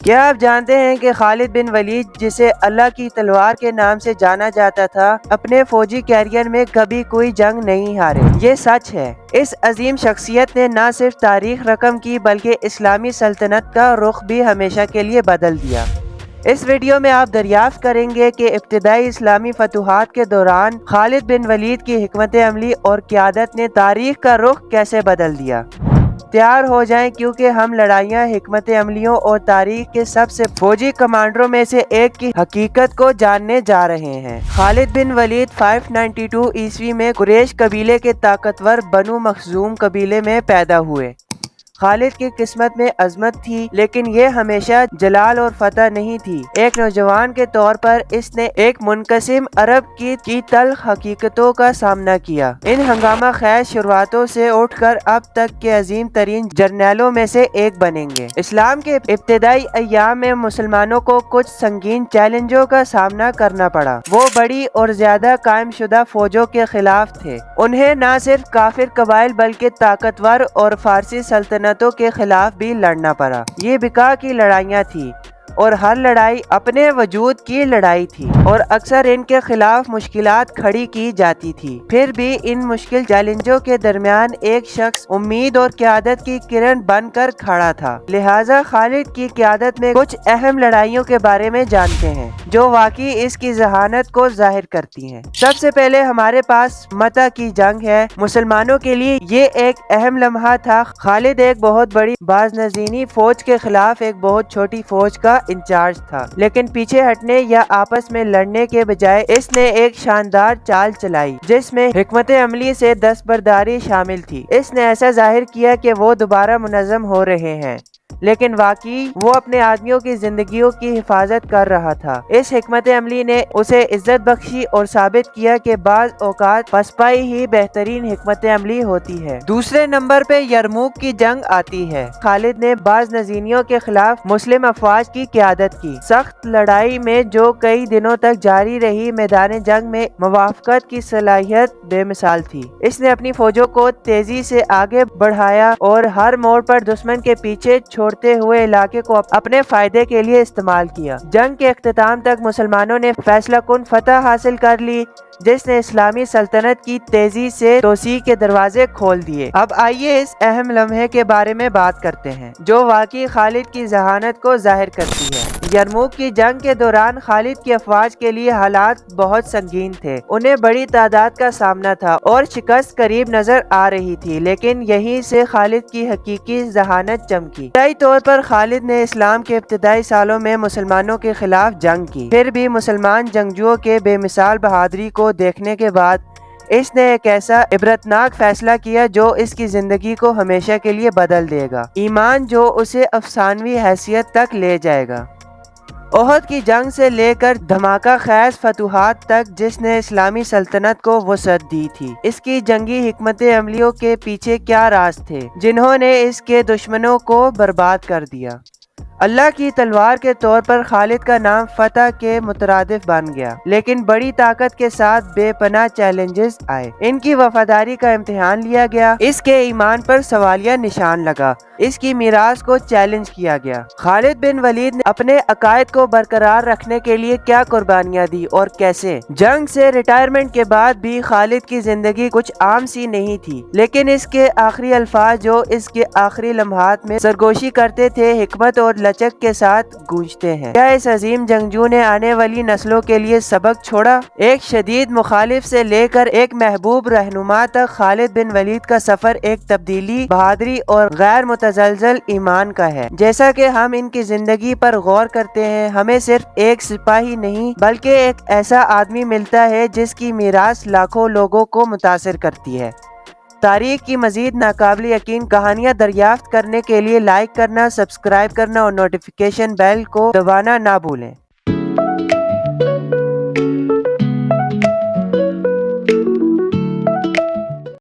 کیا آپ جانتے ہیں کہ خالد بن ولید، جسے اللہ کی تلوار کے نام سے جانا جاتا تھا، اپنے فوجی کیریئر میں کبھی کوئی جنگ نہیں ہارے؟ یہ سچ ہے۔ اس عظیم شخصیت نے نہ صرف تاریخ رقم کی بلکہ اسلامی سلطنت کا رخ بھی ہمیشہ کے لیے بدل دیا۔ اس ویڈیو میں آپ دریافت کریں گے کہ ابتدائی اسلامی فتوحات کے دوران خالد بن ولید کی حکمت عملی اور قیادت نے تاریخ کا رخ کیسے بدل دیا۔ تیار ہو جائیں، کیونکہ ہم لڑائیاں، حکمت عملیوں اور تاریخ کے سب سے فوجی کمانڈروں میں سے ایک کی حقیقت کو جاننے جا رہے ہیں۔ خالد بن ولید 592 عیسوی میں قریش قبیلے کے طاقتور بنو مخزوم قبیلے میں پیدا ہوئے۔ خالد کی قسمت میں عظمت تھی، لیکن یہ ہمیشہ جلال اور فتح نہیں تھی۔ ایک نوجوان کے طور پر اس نے ایک منقسم عرب کی تلخ حقیقتوں کا سامنا کیا۔ ان ہنگامہ خیز شروعاتوں سے اٹھ کر اب تک کے عظیم ترین جرنیلوں میں سے ایک بنیں گے۔ اسلام کے ابتدائی ایام میں مسلمانوں کو کچھ سنگین چیلنجوں کا سامنا کرنا پڑا۔ وہ بڑی اور زیادہ قائم شدہ فوجوں کے خلاف تھے۔ انہیں نہ صرف کافر قبائل بلکہ طاقتور اور فارسی سلطنتوں کے خلاف بھی لڑنا پڑا۔ یہ بقا کی لڑائیاں تھیں اور ہر لڑائی اپنے وجود کی لڑائی تھی، اور اکثر ان کے خلاف مشکلات کھڑی کی جاتی تھی۔ پھر بھی ان مشکل چیلنجوں کے درمیان ایک شخص امید اور قیادت کی کرن بن کر کھڑا تھا۔ لہٰذا خالد کی قیادت میں کچھ اہم لڑائیوں کے بارے میں جانتے ہیں، جو واقعی اس کی ذہانت کو ظاہر کرتی ہیں۔ سب سے پہلے ہمارے پاس متہ کی جنگ ہے۔ مسلمانوں کے لیے یہ ایک اہم لمحہ تھا۔ خالد ایک بہت بڑی بازنشینی فوج کے خلاف ایک بہت چھوٹی فوج کا انچارج تھا، لیکن پیچھے ہٹنے یا آپس میں لڑنے کے بجائے اس نے ایک شاندار چال چلائی جس میں حکمت عملی سے دستبرداری شامل تھی۔ اس نے ایسا ظاہر کیا کہ وہ دوبارہ منظم ہو رہے ہیں، لیکن واقعی وہ اپنے آدمیوں کی زندگیوں کی حفاظت کر رہا تھا۔ اس حکمت عملی نے اسے عزت بخشی اور ثابت کیا کہ بعض اوقات پسپائی ہی بہترین حکمت عملی ہوتی ہے۔ دوسرے نمبر پہ یرموک کی جنگ آتی ہے۔ خالد نے بازنشینیوں کے خلاف مسلم افواج کی قیادت کی۔ سخت لڑائی میں جو کئی دنوں تک جاری رہی، میدان جنگ میں موافقت کی صلاحیت بے مثال تھی۔ اس نے اپنی فوجوں کو تیزی سے آگے بڑھایا اور ہر موڑ پر دشمن کے پیچھے چھوڑتے ہوئے علاقے کو اپنے فائدے کے لیے استعمال کیا۔ جنگ کے اختتام تک مسلمانوں نے فیصلہ کن فتح حاصل کر لی، جس نے اسلامی سلطنت کی تیزی سے توسیع کے دروازے کھول دیے۔ اب آئیے اس اہم لمحے کے بارے میں بات کرتے ہیں، جو واقعی خالد کی ذہانت کو ظاہر کرتی ہے۔ یرموک کی جنگ کے دوران خالد کی افواج کے لیے حالات بہت سنگین تھے۔ انہیں بڑی تعداد کا سامنا تھا اور شکست قریب نظر آ رہی تھی، لیکن یہیں سے خالد کی حقیقی ذہانت چمکی۔ ابتدائی طور پر خالد نے اسلام کے ابتدائی سالوں میں مسلمانوں کے خلاف جنگ کی۔ پھر بھی مسلمان جنگجوؤں کے بے مثال بہادری کو دیکھنے کے بعد اس نے ایک ایسا عبرتناک فیصلہ کیا جو اس کی زندگی کو ہمیشہ کے لیے بدل دے گا، ایمان جو اسے افسانوی حیثیت تک لے جائے گا۔ احد کی جنگ سے لے کر دھماکہ خیز فتوحات تک جس نے اسلامی سلطنت کو وسعت دی تھی، اس کی جنگی حکمت عملیوں کے پیچھے کیا راز تھے جنہوں نے اس کے دشمنوں کو برباد کر دیا؟ اللہ کی تلوار کے طور پر خالد کا نام فتح کے مترادف بن گیا، لیکن بڑی طاقت کے ساتھ بے پناہ چیلنجز آئے۔ ان کی وفاداری کا امتحان لیا گیا، اس کے ایمان پر سوالیہ نشان لگا، اس کی میراث کو چیلنج کیا گیا۔ خالد بن ولید نے اپنے عقائد کو برقرار رکھنے کے لیے کیا قربانیاں دی اور کیسے؟ جنگ سے ریٹائرمنٹ کے بعد بھی خالد کی زندگی کچھ عام سی نہیں تھی، لیکن اس کے آخری الفاظ جو اس کے آخری لمحات میں سرگوشی کرتے تھے، حکمت اور لچک کے ساتھ گونجتے ہیں۔ کیا اس عظیم جنگجو نے آنے والی نسلوں کے لیے سبق چھوڑا؟ ایک شدید مخالف سے لے کر ایک محبوب رہنما تک، خالد بن ولید کا سفر ایک تبدیلی، بہادری اور غیر متزلزل ایمان کا ہے۔ جیسا کہ ہم ان کی زندگی پر غور کرتے ہیں، ہمیں صرف ایک سپاہی نہیں بلکہ ایک ایسا آدمی ملتا ہے جس کی میراث لاکھوں لوگوں کو متاثر کرتی ہے۔ تاریخ کی مزید ناقابل یقین کہانیاں دریافت کرنے کے لیے لائک کرنا، سبسکرائب کرنا اور نوٹیفیکیشن بیل کو دبانا نہ بھولیں۔